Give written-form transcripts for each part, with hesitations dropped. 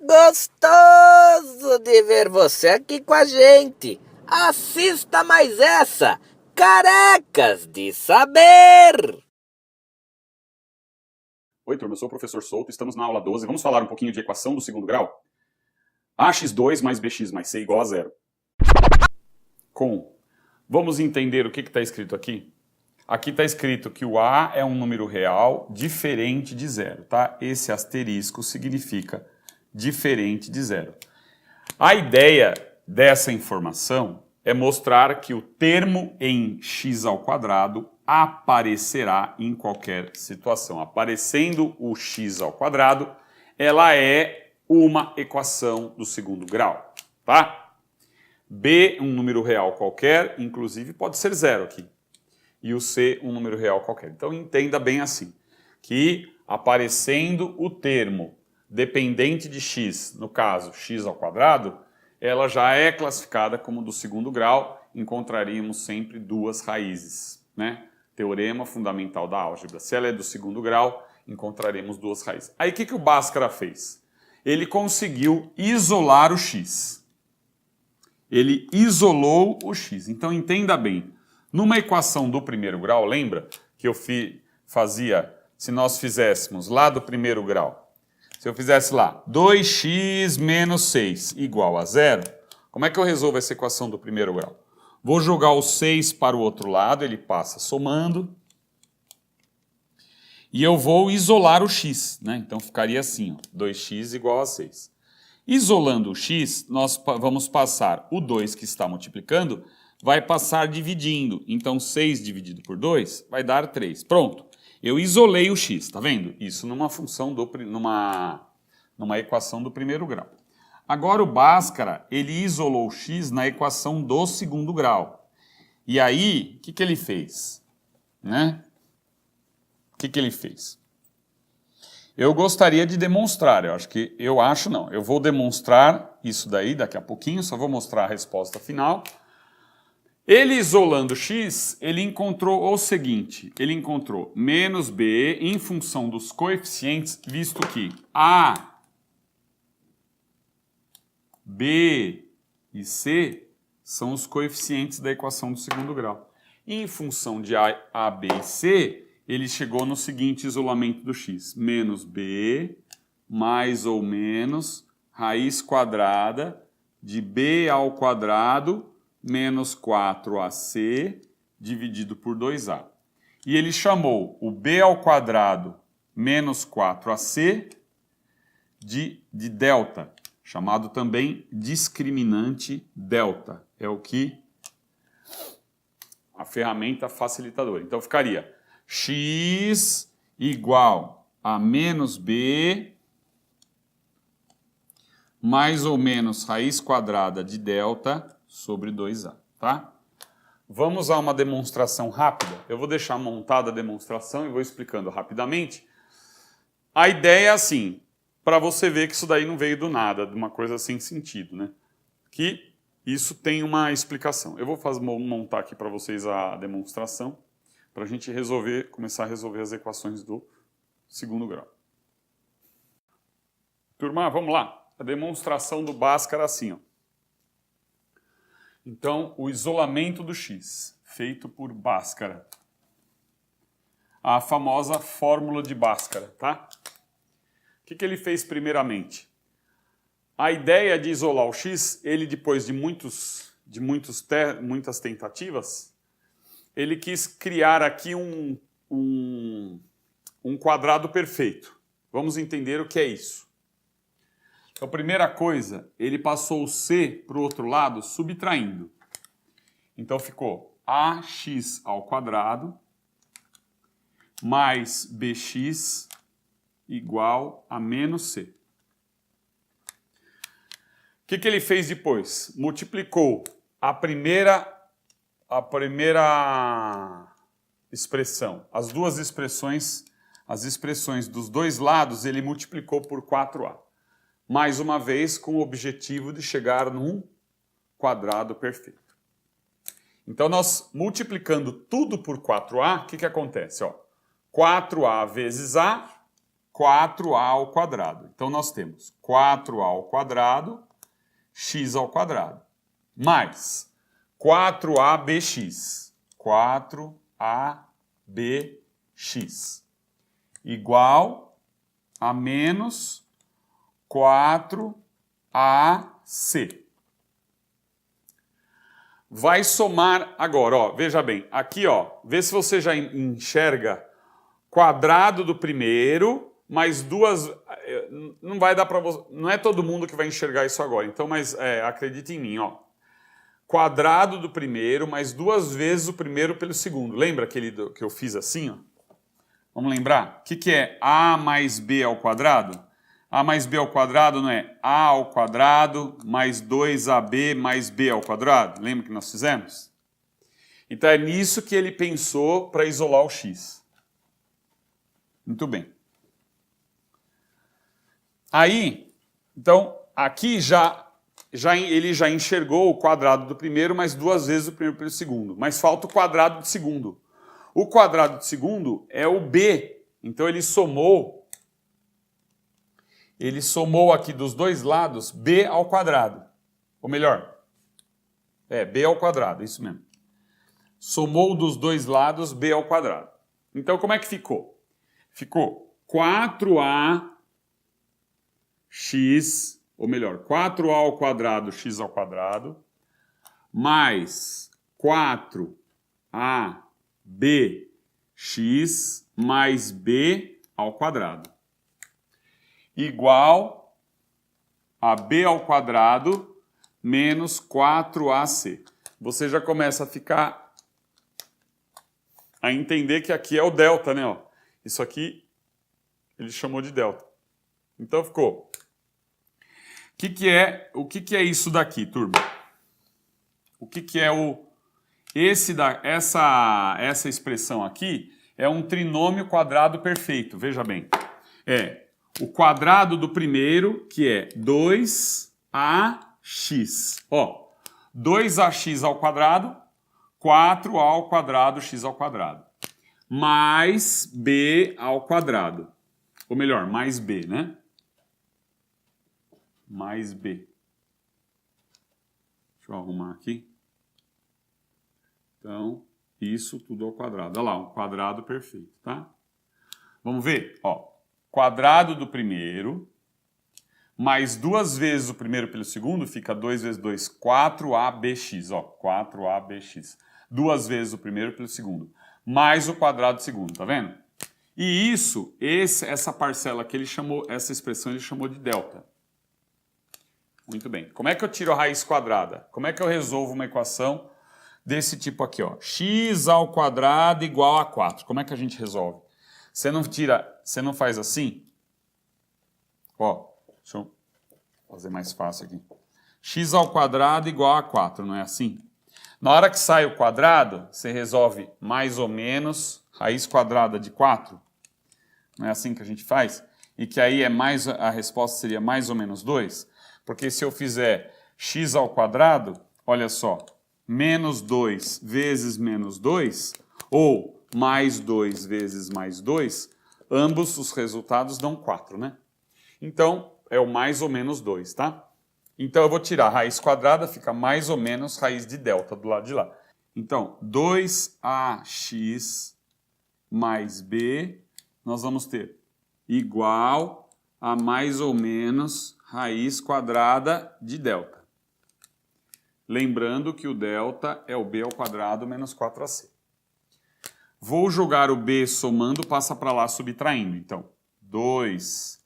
gostoso de ver você aqui com a gente. Assista mais essa, Carecas de Saber. Oi, turma, eu sou o professor Souto, estamos na aula 12. Vamos falar um pouquinho de equação do segundo grau? ax2 mais bx mais c igual a zero. Vamos entender o que está escrito aqui? Aqui está escrito que o a é um número real diferente de zero, tá? Esse asterisco significa diferente de zero. A ideia dessa informação é mostrar que o termo em x ao quadrado aparecerá em qualquer situação. Aparecendo o x ao quadrado, ela é uma equação do segundo grau, tá? B, um número real qualquer, inclusive pode ser zero aqui. E o C, um número real qualquer. Então entenda bem assim, que aparecendo o termo dependente de x, no caso x ao quadrado, ela já é classificada como do segundo grau, encontraríamos sempre duas raízes, né? Teorema fundamental da álgebra. Se ela é do segundo grau, encontraremos duas raízes. Aí o que o Bhaskara fez? Ele conseguiu isolar o x. Ele isolou o x. Então entenda bem, numa equação do primeiro grau, lembra que eu fazia, se nós fizéssemos lá do primeiro grau, se eu fizesse lá 2x menos 6 igual a zero, como é que eu resolvo essa equação do primeiro grau? Vou jogar o 6 para o outro lado, ele passa somando, e eu vou isolar o x, né? Então ficaria assim, ó, 2x igual a 6. Isolando o x, nós vamos passar o 2 que está multiplicando, vai passar dividindo. Então 6 dividido por 2 vai dar 3. Pronto. Eu isolei o x, tá vendo? Isso numa função numa equação do primeiro grau. Agora o Bhaskara, ele isolou o x na equação do segundo grau. E aí, o que ele fez? Né? O que ele fez? Eu gostaria de demonstrar, eu vou demonstrar isso daí daqui a pouquinho, só vou mostrar a resposta final. Ele isolando x, ele encontrou o seguinte, ele encontrou menos b em função dos coeficientes, visto que a, b e c são os coeficientes da equação do segundo grau. E em função de a, b e c, ele chegou no seguinte isolamento do x, menos b mais ou menos raiz quadrada de b ao quadrado menos 4ac dividido por 2a. E ele chamou o b ao quadrado menos 4ac de delta, chamado também discriminante delta. É o que a ferramenta facilitadora. Então ficaria x igual a menos b mais ou menos raiz quadrada de delta sobre 2a, tá? Vamos a uma demonstração rápida. Eu vou deixar montada a demonstração e vou explicando rapidamente. A ideia é assim, para você ver que isso daí não veio do nada, de uma coisa sem sentido, né? Que isso tem uma explicação. Eu vou montar aqui para vocês a demonstração, para a gente começar a resolver as equações do segundo grau. Turma, vamos lá. A demonstração do Bhaskara assim, ó. Então, o isolamento do x, feito por Bhaskara. A famosa fórmula de Bhaskara, tá? O que ele fez primeiramente? A ideia de isolar o x, ele depois de muitas tentativas, ele quis criar aqui um quadrado perfeito. Vamos entender o que é isso. Então, primeira coisa, ele passou o c para o outro lado subtraindo. Então ficou ax ao quadrado mais bx igual a menos c. O que ele fez depois? Multiplicou a primeira expressão, as duas expressões, as expressões dos dois lados, ele multiplicou por 4a. Mais uma vez, com o objetivo de chegar num quadrado perfeito. Então, nós multiplicando tudo por 4a, o que acontece? Ó, 4a vezes a, 4a ao quadrado. Então, nós temos 4a ao quadrado, x ao quadrado, mais 4abx. 4abx igual a menos 4ac. Vai somar agora, ó, veja bem, aqui, ó, vê se você já enxerga quadrado do primeiro, mais duas, não vai dar para você, não é todo mundo que vai enxergar isso agora, então, mas acredite em mim, ó. Quadrado do primeiro, mais duas vezes o primeiro pelo segundo. Lembra aquele que eu fiz assim, ó? Vamos lembrar? O que é a mais b ao quadrado? A mais b ao quadrado não é a ao quadrado mais 2ab mais b ao quadrado? Lembra que nós fizemos? Então é nisso que ele pensou para isolar o x. Muito bem. Aí, então, aqui ele já enxergou o quadrado do primeiro mais duas vezes o primeiro pelo segundo. Mas falta o quadrado do segundo. O quadrado do segundo é o b. Então ele somou aqui dos dois lados b ao quadrado. Ou melhor, b ao quadrado, isso mesmo. Somou dos dois lados b ao quadrado. Então como é que ficou? Ficou 4ax, ou melhor, 4a ao quadrado x ao quadrado, mais 4abx mais b ao quadrado, igual a b ao quadrado menos 4ac. Você já começa a entender que aqui é o delta, né? Ó. Isso aqui ele chamou de delta. Então ficou. O que é isso daqui, turma? O que é essa expressão aqui é um trinômio quadrado perfeito. Veja bem. É o quadrado do primeiro, que é 2ax. Ó, 2ax ao quadrado, 4a ao quadrado x ao quadrado. Mais b ao quadrado. Ou melhor, mais b, né? Mais b. Deixa eu arrumar aqui. Então, isso tudo ao quadrado. Olha lá, um quadrado perfeito, tá? Vamos ver? Ó, quadrado do primeiro, mais duas vezes o primeiro pelo segundo, fica 2 vezes 2, 4abx. Ó, 4abx. Duas vezes o primeiro pelo segundo. Mais o quadrado do segundo, tá vendo? E essa parcela que ele chamou, essa expressão ele chamou de delta. Muito bem. Como é que eu tiro a raiz quadrada? Como é que eu resolvo uma equação desse tipo aqui, ó? X ao quadrado igual a 4. Como é que a gente resolve? Você não faz assim? Ó, deixa eu fazer mais fácil aqui. X ao quadrado igual a 4, não é assim? Na hora que sai o quadrado, você resolve mais ou menos raiz quadrada de 4. Não é assim que a gente faz? E que aí a resposta seria mais ou menos 2? Porque se eu fizer x ao quadrado, olha só, menos 2 vezes menos 2, ou mais 2 vezes mais 2, ambos os resultados dão 4, né? Então, é o mais ou menos 2, tá? Então, eu vou tirar a raiz quadrada, fica mais ou menos raiz de delta do lado de lá. Então, 2ax mais b, nós vamos ter igual a mais ou menos raiz quadrada de delta. Lembrando que o delta é o b ao quadrado menos 4ac. Vou jogar o b somando, passa para lá subtraindo. Então, 2ax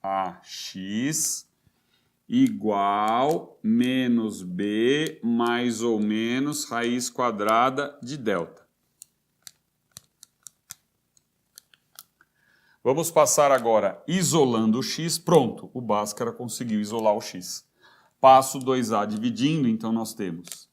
igual menos b mais ou menos raiz quadrada de delta. Vamos passar agora isolando o x. Pronto, o Bhaskara conseguiu isolar o x. Passo 2a dividindo, então nós temos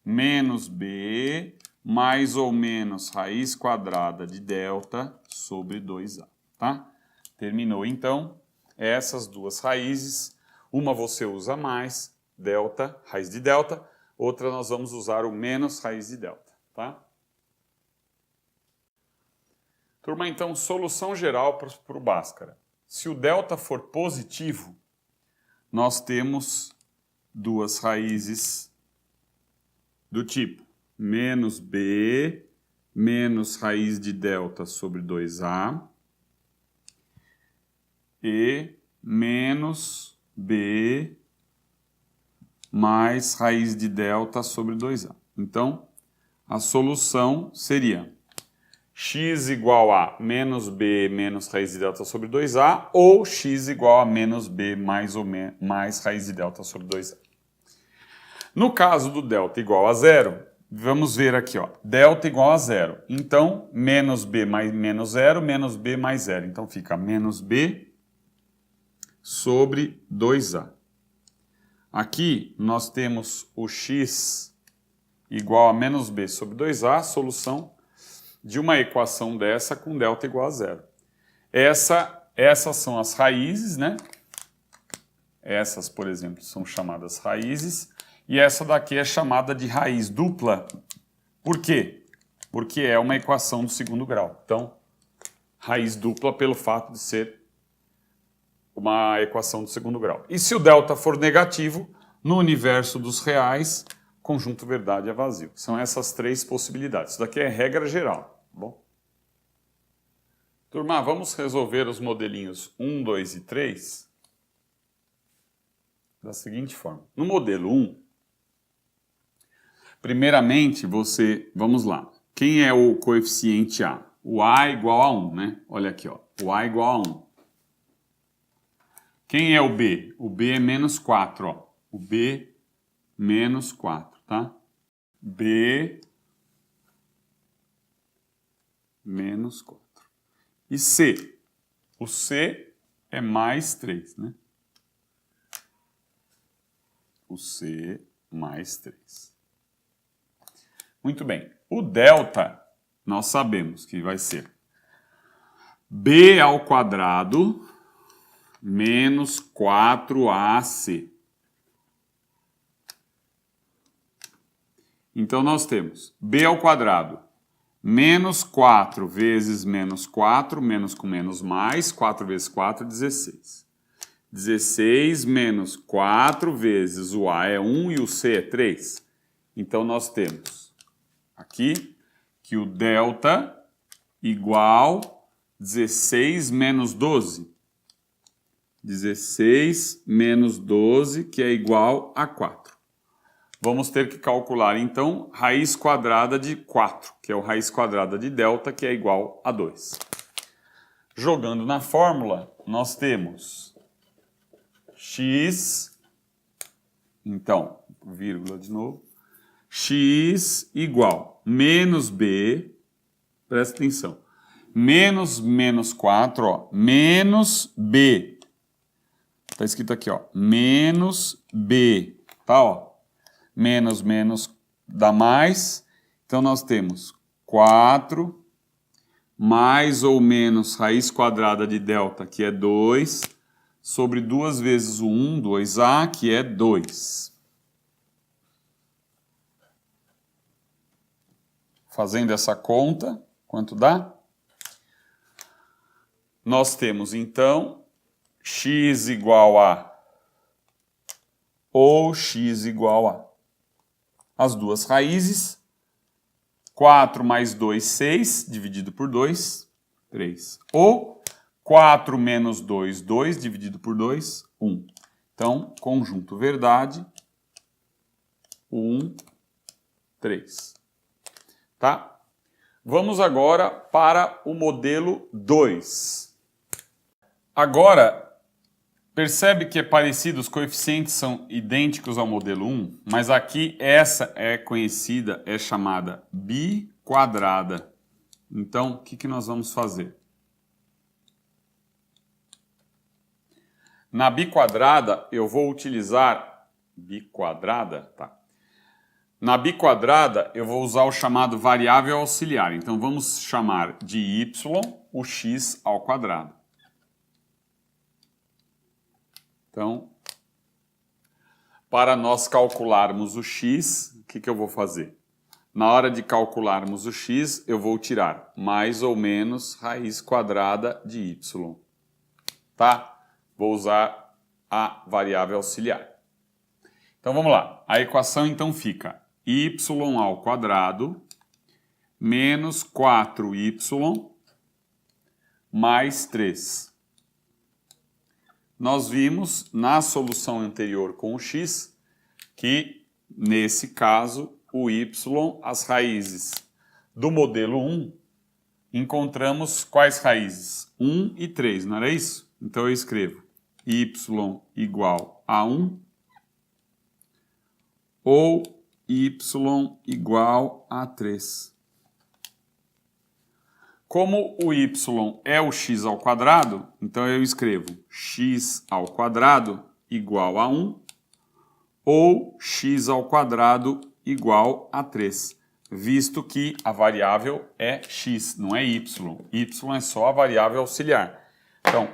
menos b mais ou menos raiz quadrada de delta sobre 2a, tá? Terminou, então, essas duas raízes. Uma você usa mais, delta, raiz de delta. Outra nós vamos usar o menos raiz de delta, tá? Turma, então, solução geral para o Bhaskara. Se o delta for positivo, nós temos duas raízes do tipo menos b menos raiz de delta sobre 2a e menos b mais raiz de delta sobre 2a. Então, a solução seria x igual a menos b menos raiz de delta sobre 2a ou x igual a menos b mais raiz de delta sobre 2a. No caso do delta igual a zero, vamos ver aqui, ó, delta igual a zero. Então, menos b mais menos zero, menos b mais zero. Então, fica menos b sobre 2a. Aqui, nós temos o x igual a menos b sobre 2a, solução de uma equação dessa com delta igual a zero. Essas são as raízes, né? Essas, por exemplo, são chamadas raízes. E essa daqui é chamada de raiz dupla. Por quê? Porque é uma equação do segundo grau. Então, raiz dupla pelo fato de ser uma equação do segundo grau. E se o delta for negativo, no universo dos reais, conjunto verdade é vazio. São essas três possibilidades. Isso daqui é regra geral. Tá bom? Turma, vamos resolver os modelinhos 1, 2 e 3 da seguinte forma. No modelo 1, primeiramente, vamos lá. Quem é o coeficiente A? O A é igual a 1, né? Olha aqui, ó. O A é igual a 1. Quem é o B? O B é menos 4, ó. O B menos 4, tá? B menos 4. E C? O C é mais 3, né? O C mais 3. Muito bem. O delta, nós sabemos que vai ser b ao quadrado menos 4ac. Então, nós temos b ao quadrado menos 4 vezes menos 4, menos com menos mais, 4 vezes 4, 16. 16 menos 4 vezes o a é 1 e o c é 3. Então, nós temos aqui que o delta igual 16 menos 12. 16 menos 12, que é igual a 4. Vamos ter que calcular, então, raiz quadrada de 4, que é o raiz quadrada de delta, que é igual a 2. Jogando na fórmula, nós temos x, então, vírgula de novo, x igual menos b, presta atenção, menos 4, ó, menos b. Está escrito aqui, ó, menos b, tá, ó. Menos dá mais. Então, nós temos 4 mais ou menos raiz quadrada de delta, que é 2, sobre 2 vezes o 1, 2a, que é 2. Fazendo essa conta, quanto dá? Nós temos, então, x igual a ou x igual a as duas raízes, 4 mais 2, 6, dividido por 2, 3. Ou 4 menos 2, 2, dividido por 2, 1. Então, conjunto verdade, 1, 3. Tá? Vamos agora para o modelo 2. Agora, percebe que é parecido, os coeficientes são idênticos ao modelo 1, mas aqui essa é conhecida, é chamada biquadrada. Então, o que nós vamos fazer? Na biquadrada, eu vou utilizar biquadrada, tá? Na biquadrada, eu vou usar o chamado variável auxiliar. Então, vamos chamar de y o x ao quadrado. Então, para nós calcularmos o x, o que eu vou fazer? Na hora de calcularmos o x, eu vou tirar mais ou menos raiz quadrada de y. tá? Vou usar a variável auxiliar. Então vamos lá. A equação então fica y ao quadrado menos 4y mais 3. Nós vimos na solução anterior com o x que, nesse caso, o y, as raízes do modelo 1, encontramos quais raízes? 1 e 3, não era isso? Então eu escrevo y igual a 1 ou y igual a 3. Como o y é o x ao quadrado, então eu escrevo x ao quadrado igual a 1 ou x ao quadrado igual a 3, visto que a variável é x, não é y. Y é só a variável auxiliar. Então,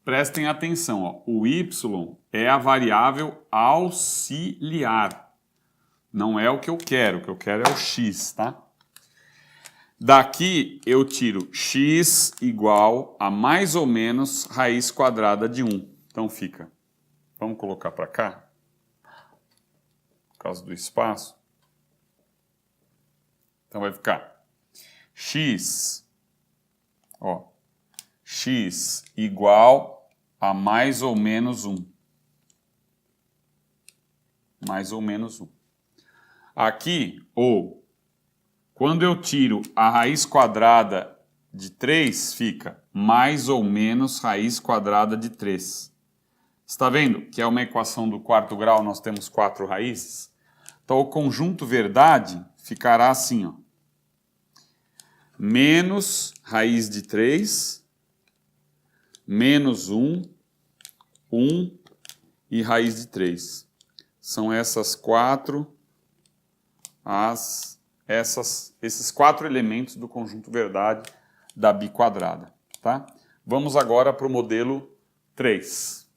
prestem atenção, ó. O y é a variável auxiliar. Não é o que eu quero é o x, tá? Daqui eu tiro x igual a mais ou menos raiz quadrada de 1. Então fica, vamos colocar para cá, por causa do espaço. Então vai ficar x, ó, x igual a mais ou menos 1. Mais ou menos 1. Aqui, ou, quando eu tiro a raiz quadrada de 3, fica mais ou menos raiz quadrada de 3. Está vendo que é uma equação do quarto grau, nós temos 4 raízes? Então, o conjunto verdade ficará assim, ó. Menos raiz de 3, menos 1, 1 e raiz de 3. São essas esses 4 elementos do conjunto verdade da biquadrada, tá? Vamos agora para o modelo 3.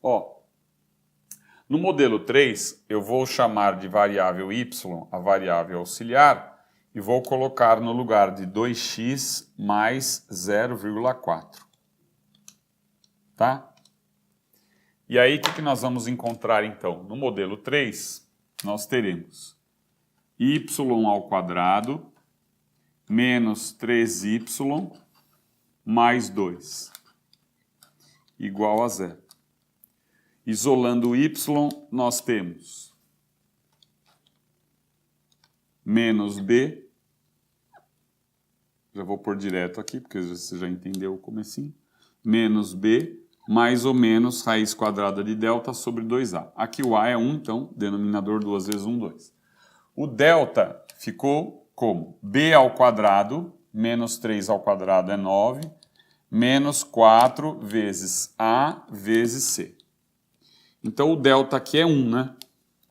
Ó, no modelo 3, eu vou chamar de variável y a variável auxiliar e vou colocar no lugar de 2x mais 0,4. Tá? E aí, o que nós vamos encontrar, então? No modelo 3, nós teremos y ao quadrado menos 3y mais 2 igual a 0. Isolando o y, nós temos menos b, já vou pôr direto aqui, porque você já entendeu o comecinho, menos b, mais ou menos raiz quadrada de delta sobre 2a. Aqui o a é 1, então, denominador 2 vezes 1, 2. O delta ficou como? B ao quadrado, menos 3 ao quadrado é 9, menos 4 vezes a vezes c. Então, o delta aqui é 1, né?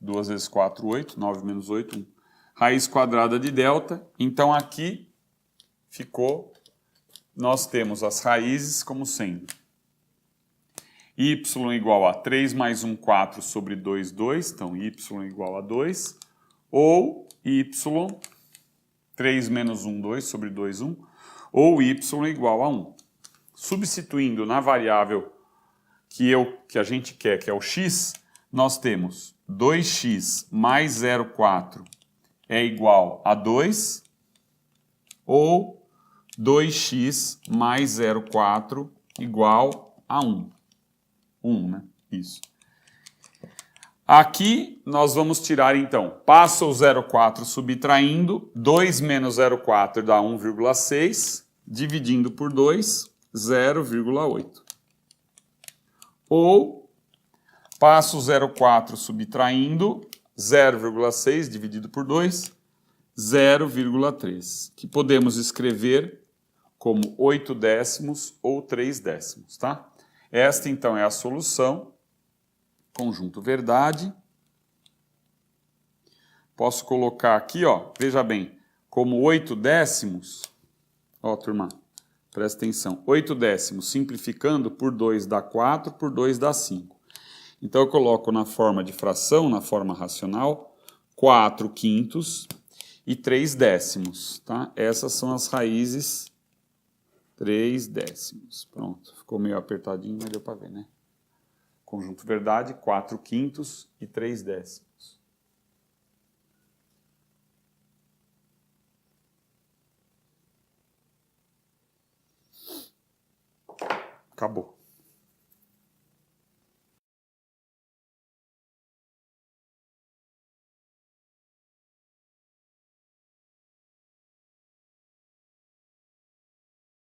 2 vezes 4, 8, 9 menos 8, 1. Raiz quadrada de delta, então aqui ficou, nós temos as raízes como sendo y igual a 3 mais 1, 4 sobre 2, 2, então y igual a 2, ou y, 3 menos 1, 2 sobre 2, 1, ou y igual a 1. Substituindo na variável que a gente quer, que é o x, nós temos 2x mais 0,4 é igual a 2, ou 2x mais 0,4 igual a 1. 1, né? Isso. Aqui nós vamos tirar, então, passa o 0,4 subtraindo, 2 menos 0,4 dá 1,6, dividindo por 2, 0,8. Ou, passa o 0,4 subtraindo, 0,6 dividido por 2, 0,3, que podemos escrever como 8 décimos ou 3 décimos, tá? Esta, então, é a solução, conjunto verdade. Posso colocar aqui, ó, veja bem, como 8 décimos, ó, turma, presta atenção, 8 décimos simplificando por 2 dá 4, por 2 dá 5. Então, eu coloco na forma de fração, na forma racional, 4 quintos e 3 décimos, tá? Essas são as raízes 3 décimos. Pronto, ficou meio apertadinho, mas deu para ver, né? Conjunto verdade, 4 quintos e 3 décimos. Acabou.